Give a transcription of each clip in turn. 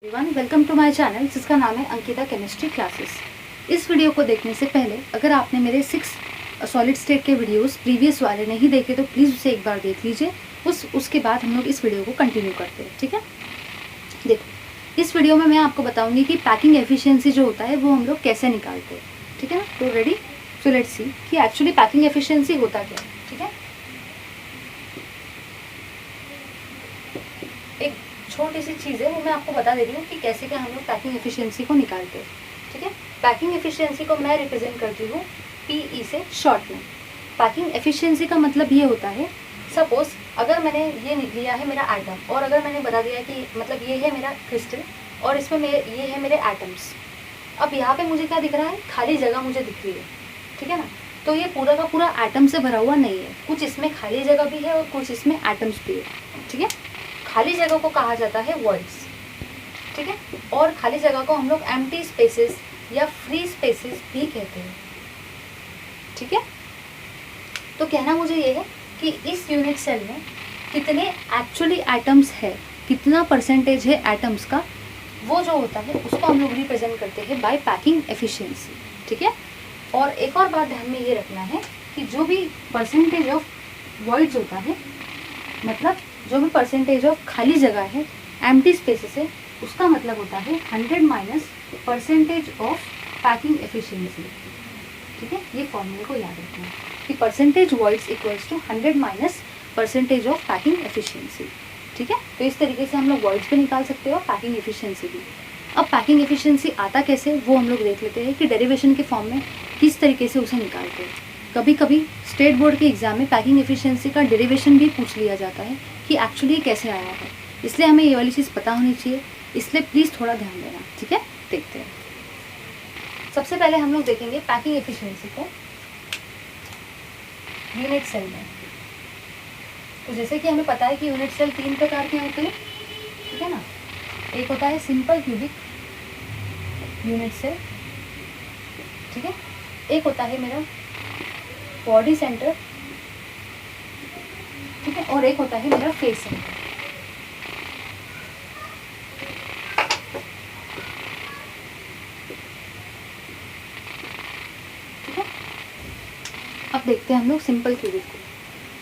Everyone, welcome to my channel जिसका नाम है अंकिता केमिस्ट्री क्लासेस। इस वीडियो को देखने से पहले अगर आपने मेरे 6 सॉलिड स्टेट के वीडियोस प्रीवियस वाले नहीं देखे तो प्लीज़ उसे एक बार देख लीजिए। उसके बाद हम लोग इस वीडियो को कंटिन्यू करते हैं, ठीक है। देखो, इस वीडियो में मैं आपको बताऊंगी कि पैकिंग एफिशिएंसी जो होता है वो हम लोग कैसे निकालते हैं, ठीक है ना। तो रेडी, सो लेट्स सी कि एक्चुअली पैकिंग एफिशिएंसी होता क्या है, ठीक है। एक छोटी सी चीज़ है वो मैं आपको बता दे रही हूँ कि कैसे क्या हम लोग पैकिंग एफिशिएंसी को निकालते हैं, ठीक है। पैकिंग एफिशिएंसी को मैं रिप्रेजेंट करती हूँ पीई से शॉर्ट में। पैकिंग एफिशिएंसी का मतलब ये होता है, सपोज अगर मैंने ये लिया है मेरा एटम और अगर मैंने बता दिया कि मतलब ये है मेरा क्रिस्टल और इसमें ये है मेरे एटम्स। अब यहाँ पे मुझे क्या दिख रहा है, खाली जगह मुझे दिख रही है, ठीक है ना। तो ये पूरा का पूरा एटम से भरा हुआ नहीं है, कुछ इसमें खाली जगह भी है और कुछ इसमें एटम्स भी है, ठीक है। खाली जगह को कहा जाता है वॉइड्स, ठीक है। और खाली जगह को हम लोग एम्प्टी स्पेसेस या फ्री स्पेसेस भी कहते हैं, ठीक है। तो कहना मुझे ये है कि इस यूनिट सेल में कितने एक्चुअली एटम्स है, कितना परसेंटेज है एटम्स का, वो जो होता है उसको हम लोग रिप्रेजेंट करते हैं बाय पैकिंग एफिशिएंसी, ठीक है। और एक और बात ध्यान में ये रखना है कि जो भी परसेंटेज ऑफ वॉइड्स होता है, मतलब जो भी परसेंटेज ऑफ खाली जगह है, एम्प्टी स्पेसेस है, उसका मतलब होता है 100 minus percentage of packing efficiency, ठीक है। ये फॉर्मूले को याद रखना है कि percentage voids equals to 100 minus percentage of packing efficiency, ठीक है। तो इस तरीके से हम लोग वॉइड्स भी निकाल सकते हो, पैकिंग एफिशिएंसी भी। अब पैकिंग एफिशिएंसी आता कैसे वो हम लोग देख लेते हैं कि डेरिवेशन के फॉर्म में किस तरीके से उसे निकालते हैं। कभी कभी स्टेट बोर्ड के एग्जाम में पैकिंग एफिशिएंसी का डेरिवेशन भी पूछ लिया जाता है कि एक्चुअली कैसे आया है, इसलिए हमें ये वाली चीज़ पता होनी चाहिए, इसलिए प्लीज़ थोड़ा ध्यान देना, ठीक है। देखते हैं, सबसे पहले हम लोग देखेंगे पैकिंग एफिशिएंसी को यूनिट सेल में। तो जैसे कि हमें पता है कि यूनिट सेल 3 प्रकार के होते हैं, ठीक है ना। एक होता है सिंपल क्यूबिक यूनिट सेल, ठीक है। एक होता है मेरा बॉडी सेंटर, ठीक है। और एक होता है मेरा फेस सेंटर, ठीक है। अब देखते हैं हम लोग सिंपल क्यूबिक को।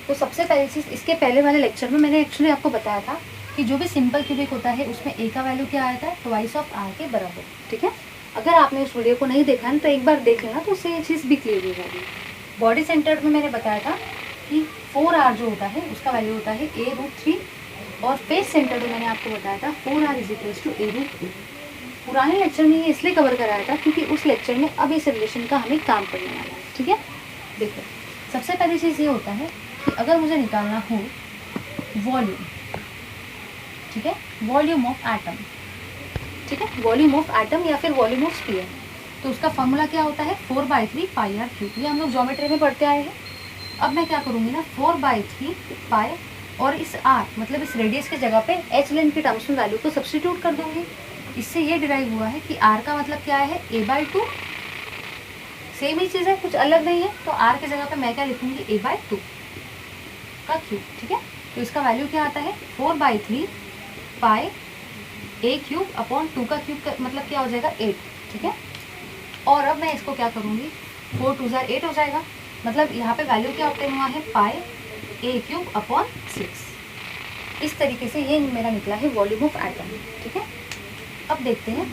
तो सबसे पहली चीज़, इसके पहले वाले लेक्चर में मैंने एक्चुअली आपको बताया था कि जो भी सिंपल क्यूबिक होता है उसमें ए का वैल्यू क्या आया था, ट्वाइस ऑफ आर के बराबर, ठीक है। अगर आपने उस वीडियो को नहीं देखा है तो एक बार देख लेना, तो उससे ये चीज़ भी क्लियर हो जाएगी। बॉडी सेंटर में मैंने बताया था कि 4r जो होता है उसका वैल्यू होता है a√3 और फेस सेंटर में मैंने आपको बताया था 4r = a√2। पुराने लेक्चर में ये इसलिए कवर कराया था क्योंकि उस लेक्चर में अब इस रिलेशन का हमें काम करने वाला है, ठीक है। देखो, सबसे पहली चीज़ ये होता है कि अगर मुझे निकालना हो वॉल्यूम, ठीक है, वॉल्यूम ऑफ एटम, ठीक है, वॉल्यूम ऑफ एटम या फिर वॉल्यूम ऑफ स्फीयर, तो उसका फॉर्मूला क्या होता है 4/3 πr³। ये हम लोग ज्योमेट्री में पढ़ते आए हैं। अब मैं क्या करूँगी ना, 4/3 पाई और इस r मतलब इस रेडियस की जगह पे h लेंथ के टर्म्स में वैल्यू को सब्स्टिट्यूट कर दूंगी। इससे ये डिराइव हुआ है कि r का मतलब क्या है, a/2। सेम ही चीज़ है, कुछ अलग नहीं है। तो r की जगह पे मैं क्या लिखूंगी, a/2 का क्यूब, ठीक है। तो इसका वैल्यू क्या आता है 4/3 पाई a³ / 2 का क्यूब मतलब क्या हो जाएगा 8, ठीक है। और अब मैं इसको क्या करूँगी, 4 2 8 हो जाएगा, मतलब यहाँ पे वैल्यू क्या ऑब्टेन हुआ है, पाई a³ / 6। इस तरीके से ये मेरा निकला है वॉल्यूम ऑफ एटम, ठीक है। अब देखते हैं,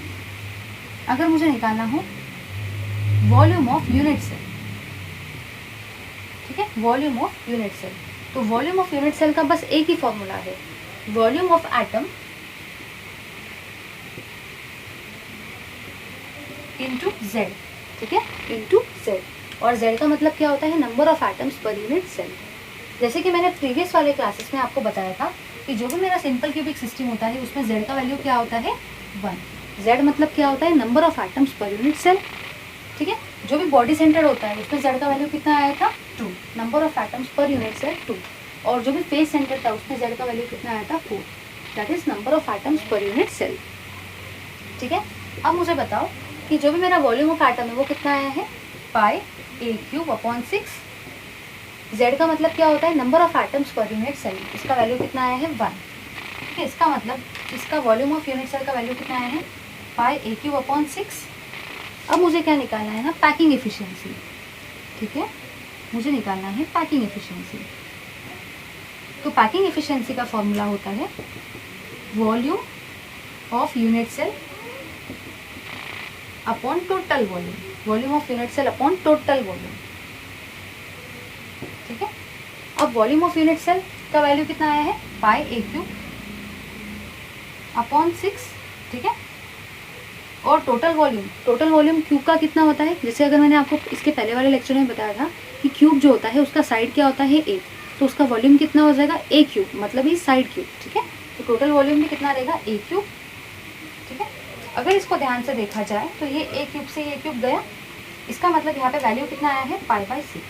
अगर मुझे निकालना हो वॉल्यूम ऑफ यूनिट सेल, ठीक है, वॉल्यूम ऑफ यूनिट सेल, तो वॉल्यूम ऑफ यूनिट सेल का बस एक ही फॉर्मूला है, volume of atom into Z, ठीक है, इंटू जेड। और जेड का मतलब क्या होता है, number of atoms per unit cell. जैसे कि मैंने प्रीवियस वाले क्लासेस में आपको बताया था कि जो भी मेरा सिंपल क्यूबिक सिस्टम होता है उसमें जेड का वैल्यू क्या होता है 1। जेड मतलब क्या होता है, number of atoms per unit cell, ठीक है। जो भी बॉडी सेंटर होता है उसमें जेड का वैल्यू कितना आया था 2, number of atoms per unit cell 2। और जो भी फेस सेंटर था उसमें जेड का वैल्यू कितना आया था 4, that is number of atoms per unit cell, ठीक है। अब मुझे बताओ कि जो भी मेरा वॉल्यूम ऑफ एटम है वो कितना आया है, पाई a³ / 6। जेड का मतलब क्या होता है, number of atoms per unit cell, इसका वैल्यू कितना आया है 1, ठीक है। इसका मतलब इसका वॉल्यूम ऑफ यूनिट सेल का वैल्यू कितना आया है, पाई ए क्यूब अपॉन 6। अब मुझे क्या निकालना है ना, पैकिंग एफिशिएंसी। ठीक है, मुझे निकालना है पैकिंग एफिशिएंसी। तो पैकिंग एफिशिएंसी का फॉर्मूला होता है volume of unit cell upon total volume, volume of unit cell upon total volume. ठीक है, अब वॉल्यूम ऑफ यूनिट सेल का वैल्यू कितना आया है, पाई ए क्यूब अपॉन 6। ठीक है, और टोटल वॉल्यूम क्यूब का कितना होता है, जैसे अगर मैंने आपको इसके पहले वाले लेक्चर में बताया था कि क्यूब जो होता है उसका साइड क्या होता है, ए, तो उसका वॉल्यूम कितना हो जाएगा, ए क्यूब, मतलब ही साइड क्यूब। ठीक है, तो टोटल वॉल्यूम भी कितना रहेगा, ए क्यूब। ठीक है, अगर इसको ध्यान से देखा जाए तो ये ए क्यूब से ये क्यूब गया, इसका मतलब यहाँ पे वैल्यू कितना आया है, पाई बाई 6,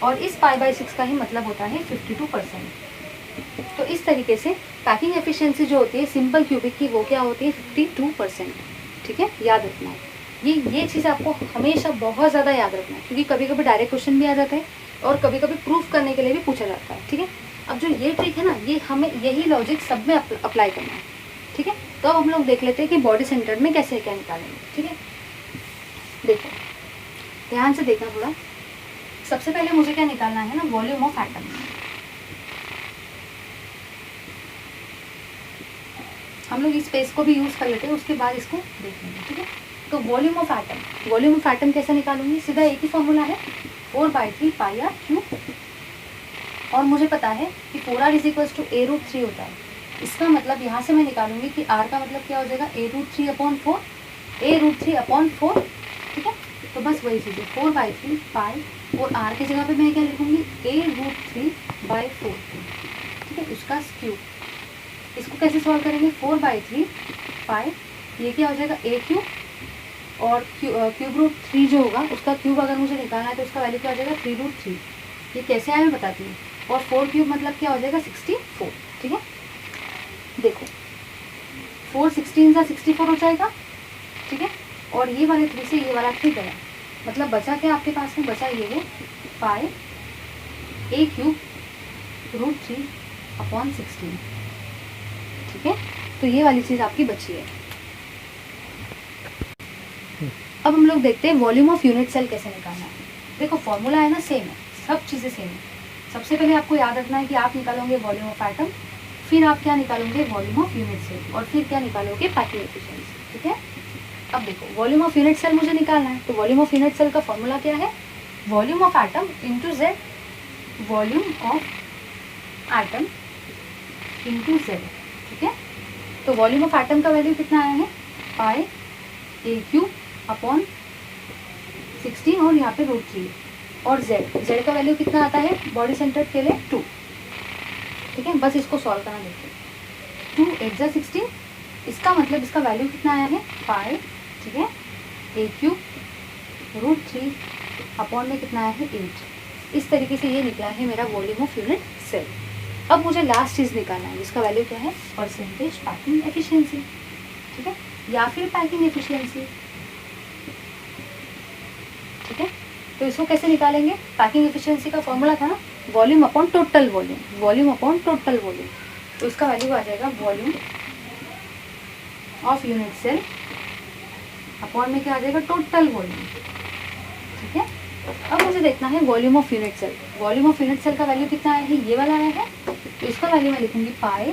और इस पाई बाई 6 का ही मतलब होता है 52%। तो इस तरीके से पैकिंग एफिशिएंसी जो होती है सिंपल क्यूबिक की, वो क्या होती है, 52%। ठीक है, याद रखना है ये चीज़ आपको हमेशा बहुत ज़्यादा याद रखना है, क्योंकि कभी कभी डायरेक्ट क्वेश्चन भी आ जाता है और कभी कभी प्रूफ करने के लिए भी पूछा जाता है। ठीक है, अब जो ये ट्रिक है ना, ये हमें यही लॉजिक सब में अप्लाई करना है। ठीक है, तो अब हम लोग देख लेते हैं कि बॉडी सेंटर में कैसे क्या निकालेंगे। ठीक है, देखो ध्यान से देखना थोड़ा। सबसे पहले मुझे क्या निकालना है ना, वॉल्यूम ऑफ एटम। हम लोग इस स्पेस को भी यूज़ कर लेते हैं, उसके बाद इसको देख लेंगे। ठीक है, तो वॉल्यूम ऑफ एटम कैसे निकालूंगी, सीधा एक ही फॉर्मूला है, 4/3 पाई आर क्यूब। और मुझे पता है कि 4r is equals to a√3 होता है। इसका मतलब यहाँ से मैं निकालूंगी कि r का मतलब क्या हो जाएगा, a√3 अपॉन 4, a√3 अपॉन 4। ठीक है, तो बस वही चीज़ है, 4/3 पाई, और r की जगह पे मैं क्या लिखूंगी, a√3/4। ठीक है, उसका क्यूब। इसको कैसे सॉल्व करेंगे, 4/3 पाई, ये क्या हो जाएगा, a क्यूब, और क्यूब√3 जो होगा उसका क्यूब अगर मुझे निकालना है तो उसका वैल्यू क्या हो जाएगा, 3√3। ये कैसे आया मैं बताती हूँ। और 4 क्यूब मतलब क्या हो जाएगा, 64। ठीक है, देखो 4 16 सा 64 हो जाएगा। ठीक है, और ये वाले 3 से ये वाला 3 गया, मतलब बचा क्या आपके पास में, बचा ये है पाई ए क्यूब √3 अपॉन 16। ठीक है, तो ये वाली चीज़ आपकी बची है। अब हम लोग देखते हैं वॉल्यूम ऑफ यूनिट सेल कैसे निकालना है। देखो फॉर्मूला है ना, सेम है, सब चीज़ें सेम है। सबसे पहले आपको याद रखना है कि आप निकालोगे वॉल्यूम ऑफ एटम, फिर आप क्या निकालोगे, वॉल्यूम ऑफ यूनिट सेल, और फिर क्या निकालोगे, पैकिंग एफिशिएंसी। ठीक है, अब देखो वॉल्यूम ऑफ यूनिट सेल मुझे निकालना है, तो वॉल्यूम ऑफ यूनिट सेल का फॉर्मूला क्या है, volume of atom into Z, volume of atom into Z. ठीक है, तो वॉल्यूम ऑफ एटम का वैल्यू कितना आया है, पाई ए क्यूब अपॉन 16, और यहाँ पे √3, और जेड का वैल्यू कितना आता है बॉडी सेंटर के लिए, 2। ठीक है, बस इसको सॉल्व करना देखते हैं। 2 8 जा 16, इसका मतलब इसका वैल्यू कितना आया है, पाई। ठीक है, ए क्यूब √3 अपॉन में कितना आया है, 8। इस तरीके से ये निकला है मेरा वॉल्यूम ऑफ यूनिट सेल। अब मुझे लास्ट चीज़ निकालना है जिसका वैल्यू क्या है, परसेंटेज पैकिंग एफिशिएंसी। ठीक है, या फिर पैकिंग एफिशिएंसी। ठीक है, तो इसको कैसे निकालेंगे, पैकिंग एफिशिएंसी का फॉर्मूला था ना, volume upon total volume, volume upon total volume. तो इसका वैल्यू आ जाएगा volume of unit cell upon में क्या आ जाएगा, टोटल वॉल्यूम। ठीक है, अब मुझे देखना है volume of unit cell. Volume of unit cell का वैल्यू कितना आया है, ये वाला आया है, तो इसका वैल्यू मैं लिखूंगी पाई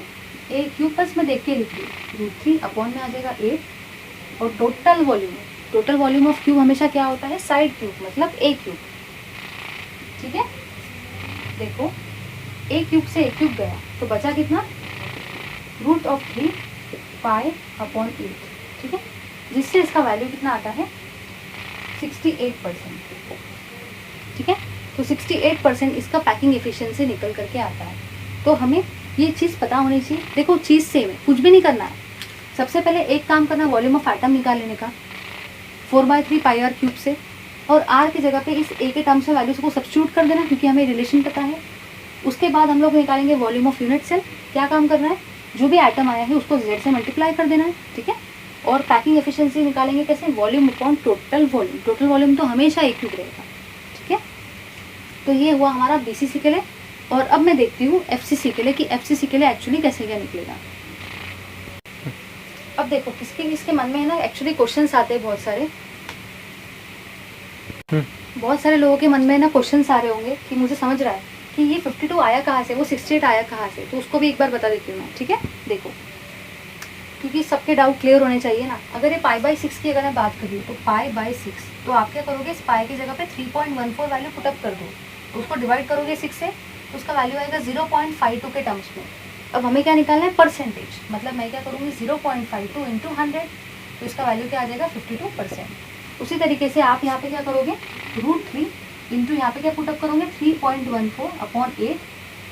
ए क्यूब, बस मैं देख के लिख रही हूँ, √3 अपॉन में आ जाएगा 8, और टोटल वॉल्यूम ऑफ क्यूब हमेशा क्या होता है, साइड क्यूब, मतलब ए क्यूब। ठीक है, देखो ए क्यूब से ए क्यूब गया, तो बचा कितना, √3 पाई अपॉन 8। ठीक है, जिससे इसका वैल्यू कितना आता है, 68%। ठीक है, तो 68% इसका पैकिंग एफिशिएंसी निकल करके आता है। तो हमें ये चीज़ पता होनी चाहिए। देखो चीज़ सेम है, कुछ भी नहीं करना है। सबसे पहले एक काम करना, वॉल्यूम ऑफ एटम निकाल लेने का 4/3 पाई आर क्यूब से, और आर की जगह पे इस ए के टर्म्स में वैल्यूज को सब्स्टिट्यूट कर देना, क्योंकि हमें रिलेशन पता है। उसके बाद हम लोग निकालेंगे वॉल्यूम ऑफ यूनिट सेल। क्या काम करना है, जो भी आइटम आया है उसको जेड से मल्टीप्लाई कर देना है। ठीक है, और पैकिंग एफिशिएंसी निकालेंगे कैसे, volume upon total volume. Total volume तो हमेशा एक क्यूब रहेगा। ठीक है, तो ये हुआ हमारा बीसीसी के लिए। और अब मैं देखती हूँ एफसीसी के लिए कि एफसीसी के लिए एक्चुअली कैसे क्या निकलेगा। अब देखो किसके किसके मन में है ना एक्चुअली क्वेश्चंस आते हैं बहुत सारे, बहुत सारे लोगों के मन में ना क्वेश्चंस आ रहे होंगे कि मुझे समझ रहा है कि ये 52 आया कहाँ से, वो 68 आया कहाँ से, तो उसको भी एक बार बता देती हूँ मैं, ठीक है। देखो क्योंकि सबके डाउट क्लियर होने चाहिए ना। अगर ये π/6 की अगर मैं बात करूँ तो π/6, तो आप क्या करोगे, इस पाई की जगह पे 3.14 वैल्यू पुटअप कर दो, तो उसको डिवाइड करोगे 6 से, तो उसका वैल्यू आएगा 0.52 के टर्म्स में। अब हमें क्या निकालना है, परसेंटेज, मतलब मैं क्या करूँगी 0.52 इंटू 100, तो इसका वैल्यू क्या आ जाएगा 52%। उसी तरीके से आप यहाँ पे क्या करोगे, √3 इंटू यहाँ पे क्या पुटअप करोगे 3.14/8,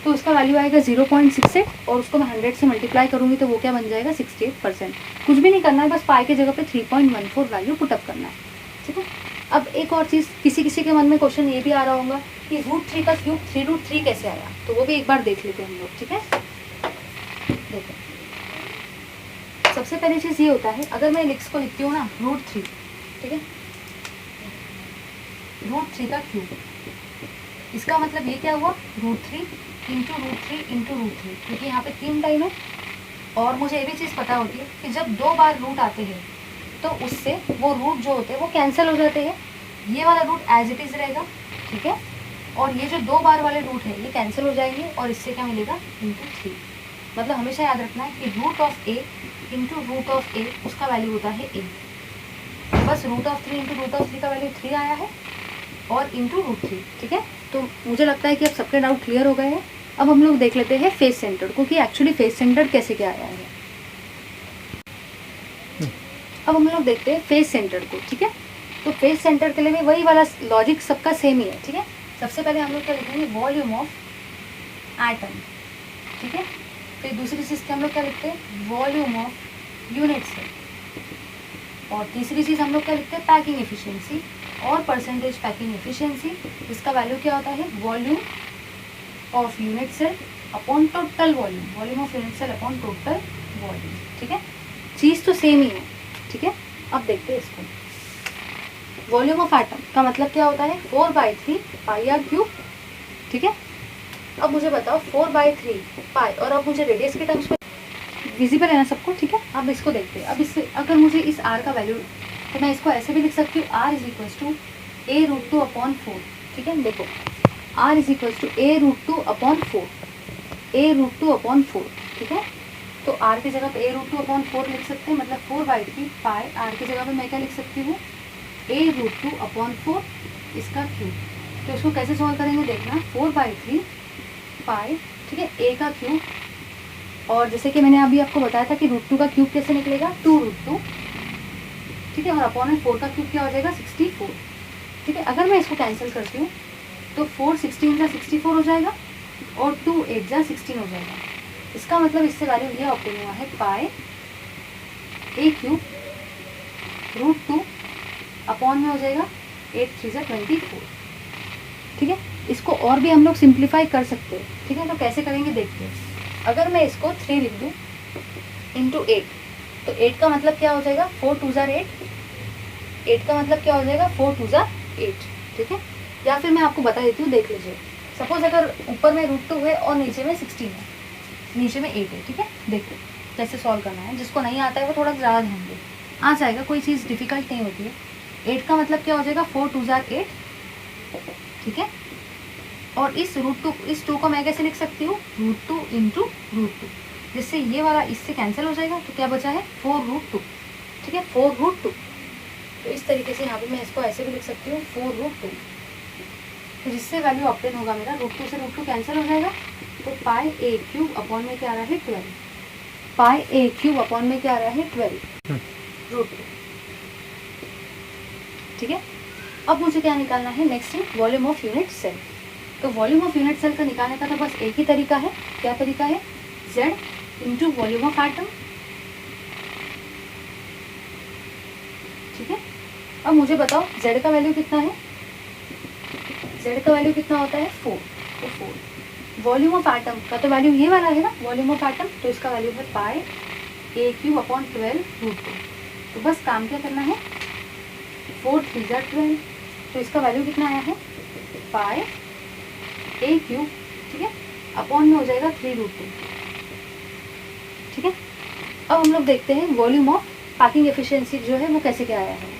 तो इसका वैल्यू आएगा 0.68, और उसको मैं 100 से मल्टीप्लाई करूँगी तो वो क्या बन जाएगा 68%। कुछ भी नहीं करना है, बस पाई की जगह पे 3.14 वैल्यू पुटअप करना है, ठीक है। अब एक और चीज़, किसी किसी के मन में क्वेश्चन ये भी आ रहा होगा कि √3 का क्यूब 3√3 कैसे आया, तो वो भी एक बार देख लेते हैं हम लोग, ठीक है। देखो सबसे पहली चीज़ ये होता है, अगर मैं लिक्स को लिखती हूँ ना √3, ठीक है, √3 का क्यूब, इसका मतलब ये क्या हुआ √3 इंटू √3 इंटू √3, क्योंकि यहाँ पे 3 टाइम है। और मुझे ये भी चीज़ पता होती है कि जब 2 बार रूट आते हैं तो उससे वो रूट जो होते हैं वो कैंसिल हो जाते हैं, ये वाला रूट एज इट इज़ रहेगा, ठीक है, और ये जो 2 बार वाले रूट है ये कैंसिल हो जाएंगे, और इससे क्या मिलेगा √3। मतलब हमेशा याद रखना है कि √a इंटू √a उसका वैल्यू होता है 8, बस √3 इंटू √3 का वैल्यू 3 आया है, और इंटू √3, ठीक है। तो मुझे लगता है कि अब सबके डाउट क्लियर हो गए हैं। अब हम लोग देख लेते हैं फेस सेंटर्ड को, कि एक्चुअली फेस सेंटर्ड कैसे क्या आया है। अब हम लोग देखते हैं फेस सेंटर्ड को, ठीक है। तो फेस सेंटर के लिए भी वही वाला लॉजिक सबका सेम ही है, ठीक है। सबसे पहले हम लोग क्या लिखेंगे, वॉल्यूम ऑफ एटम, ठीक है। फिर दूसरी चीज़ हम लोग क्या लिखते हैं, वॉल्यूम ऑफ यूनिट सेल, और तीसरी चीज़ हम लोग क्या लिखते हैं, पैकिंग एफिशिएंसी और परसेंटेज पैकिंग एफिशिएंसी, इसका वैल्यू क्या होता है, volume of unit cell upon total volume, volume of unit cell upon total volume, ठीक है। चीज़ तो सेम ही है, ठीक है। अब देखते हैं इसको, वॉल्यूम ऑफ एटम का मतलब क्या होता है, 4/3 πr³, ठीक है। अब मुझे बताओ 4/3 पाई, और अब मुझे रेडियस के टर्म्स में विजिबल है ना सबको, ठीक है। अब इसको देखते हैं, अब इससे अगर मुझे इस r का वैल्यू, तो मैं इसको ऐसे भी लिख सकती हूँ, r = a√2/4, ठीक है। देखो r = a√2/4, a√2/4, ठीक है। तो r की जगह पे a√2/4 लिख सकते हैं, मतलब 4/3 पाई, r की जगह पे मैं क्या लिख सकती हूँ, a√2/4 इसका क्यूब। तो इसको कैसे सॉल्व करेंगे देखना, 4/3 पाई, ठीक है, a का क्यूब, और जैसे कि मैंने अभी आपको बताया था कि √2 का क्यूब कैसे निकलेगा, 2√2, ठीक है, और अपॉन में 4 का क्यूब क्या हो जाएगा 64, ठीक है। अगर मैं इसको कैंसिल करती हूँ तो 4 16 जा 64 हो जाएगा, और 2 8 जा 16 हो जाएगा। इसका मतलब इससे वैल्यू ये ऑप्टेन हुआ है, पाई a³ √2 अपॉन में हो जाएगा 8 3 जा 24, ठीक है। इसको और भी हम लोग सिंप्लीफाई कर सकते हैं, ठीक है। तो कैसे करेंगे देखते हैं। अगर मैं इसको 3 लिख दूँ इंटू 8, तो 8 का मतलब क्या हो जाएगा, 4 2 जा 8, 8 का मतलब क्या हो जाएगा, 4 2 जा 8, ठीक है। या फिर मैं आपको बता देती हूँ, देख लीजिए। सपोज अगर ऊपर में √2 है और नीचे में 16 है, नीचे में 8 है, ठीक है। देखो कैसे सॉल्व करना है, जिसको नहीं आता है वो थोड़ा ज़्यादा ध्यान दे, आ जाएगा, कोई चीज़ डिफिकल्ट नहीं होती है। 8 का मतलब क्या हो जाएगा, 4 2 जा 8, ठीक है। और इस √2, इस 2 को मैं कैसे लिख सकती हूँ, √2 इंटू √2, जिससे ये वाला इससे कैंसिल हो जाएगा, तो क्या बचा है 4√2, ठीक है, 4√2। तो इस तरीके से यहाँ पे मैं इसको ऐसे भी लिख सकती हूँ 4√2, तो जिससे वैल्यू ऑप्टेन होगा मेरा, √2 से √2 कैंसिल हो जाएगा, तो पाई a³ अपॉन में क्या आ रहा है 12, पाई a³ अपॉन में क्या आ रहा है 12 √2, ठीक है। अब मुझे क्या निकालना है, नेक्स्ट है वॉल्यूम ऑफ यूनिट सेल। तो वॉल्यूम ऑफ यूनिट सेल का निकालने का तो बस एक ही तरीका है, क्या तरीका है, Z into volume of atom, ठीक है। अब मुझे बताओ Z का वैल्यू कितना है, Z का वैल्यू कितना होता है 4, तो 4। वॉल्यूम ऑफ एटम का तो वैल्यू ये वाला है ना, वॉल्यूम ऑफ एटम, तो इसका वैल्यू है पाई a³ अपॉन 12 √2। तो बस काम क्या करना है, 4 3 जा 12, तो इसका वैल्यू कितना आया है, पाई a³, ठीक है, अपॉन में हो जाएगा 3√2, ठीक है। अब हम लोग देखते हैं वॉल्यूम ऑफ पैकिंग एफिशिएंसी जो है वो कैसे क्या आया है।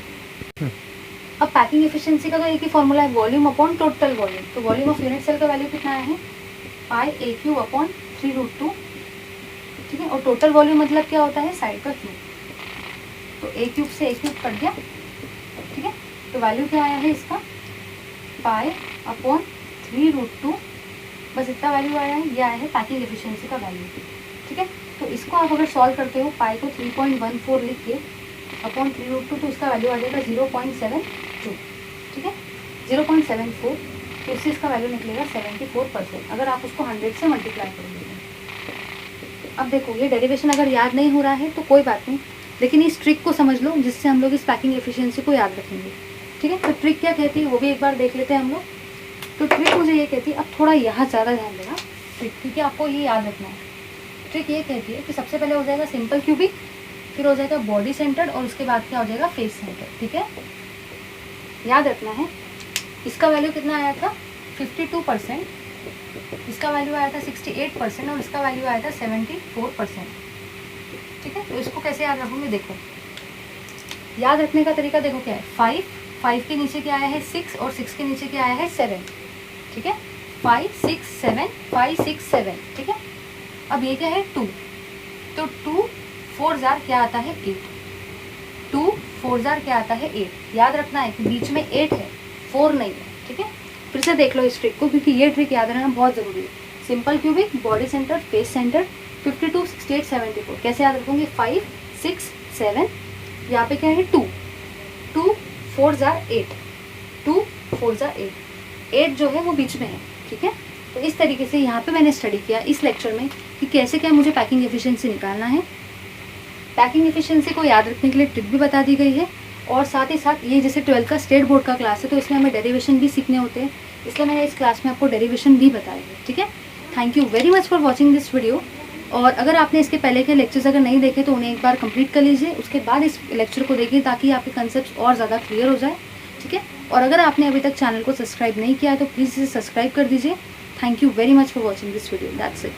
अब पैकिंग एफिशिएंसी का तो एक ही फॉर्मूला है, वॉल्यूम अपॉन टोटल वॉल्यूम। तो वॉल्यूम ऑफ यूनिट सेल का वैल्यू कितना आया है, पाई ए क्यूब अपॉन 3√2, ठीक है। और टोटल वॉल्यूम मतलब क्या होता है, साइड का क्यूब। तो ए क्यूब से ए क्यूब कट गया, ठीक है। तो वैल्यू क्या आया है इसका, पाई अपॉन 3√2, बस इतना वैल्यू आया है। ये आया है पैकिंग एफिशिएंसी का वैल्यू, ठीक है। तो इसको आप अगर सॉल्व करते हो, पाई को 3.14 लिख के अपॉन 3√2, तो इसका वैल्यू आ जाएगा 0.72, ठीक है, 0.74। तो इससे इसका वैल्यू निकलेगा 74% अगर आप उसको 100 से मल्टीप्लाई करोगे। अब देखो ये डेरिवेशन अगर याद नहीं हो रहा है तो कोई बात नहीं, लेकिन इस ट्रिक को समझ लो जिससे हम लोग इस पैकिंग एफिशिएंसी को याद रखेंगे, ठीक है। तो ट्रिक क्या कहती है वो भी एक बार देख लेते हैं हम लोग। तो ट्रिक मुझे ये कहती है, अब थोड़ा यहाँ ज़्यादा ध्यान देना ट्रिक, ठीक है, आपको ये याद रखना है। ट्रिक ये कहती है कि सबसे पहले हो जाएगा सिंपल क्यूबिक, फिर हो जाएगा बॉडी सेंटर्ड, और उसके बाद क्या हो जाएगा, फेस सेंटर, ठीक है। याद रखना है इसका वैल्यू कितना आया था, 52%, इसका वैल्यू आया था 68%, और इसका वैल्यू आया था 74%, ठीक है। तो इसको कैसे याद रखोगे, देखो याद रखने का तरीका देखो क्या है, 5 के नीचे क्या आया है 6, और 6 के नीचे क्या आया है 7, ठीक है। 5 6 7, 5 6 7, ठीक है। अब ये क्या है 2, तो 2 4 जार क्या आता है 8, 2 4 जार क्या आता है 8। याद रखना है कि बीच में 8 है, 4 नहीं है, ठीक है। फिर से देख लो इस ट्रिक को, क्योंकि ये ट्रिक याद रहना बहुत ज़रूरी है। Simple cubic, body centre, face centre, 52 68 74 कैसे याद रखोगे, 5 6 7, यहाँ पे क्या है 2 4 जार 8, 2 4 जार 8 जो है वो बीच में है, ठीक है। तो इस तरीके से यहाँ पे मैंने स्टडी किया इस लेक्चर में कि कैसे क्या मुझे पैकिंग एफिशिएंसी निकालना है। पैकिंग एफिशिएंसी को याद रखने के लिए ट्रिक भी बता दी गई है, और साथ ही साथ ये जैसे 12th का स्टेट बोर्ड का क्लास है तो इसमें हमें डेरिवेशन भी सीखने होते हैं, इसलिए मैंने इस क्लास में आपको डेरिवेशन भी बताया है, ठीक है। Thank you very much for watching this video. और अगर आपने इसके पहले के लेक्चर्स अगर नहीं देखे तो उन्हें एक बार कंप्लीट कर लीजिए, उसके बाद इस लेक्चर को देखिए ताकि आपके कंसेप्ट और ज़्यादा क्लियर हो जाए, ठीक है। और अगर आपने अभी तक चैनल को सब्सक्राइब नहीं किया है तो प्लीज़ इसे सब्सक्राइब कर दीजिए। Thank you very much for watching this video, that's it.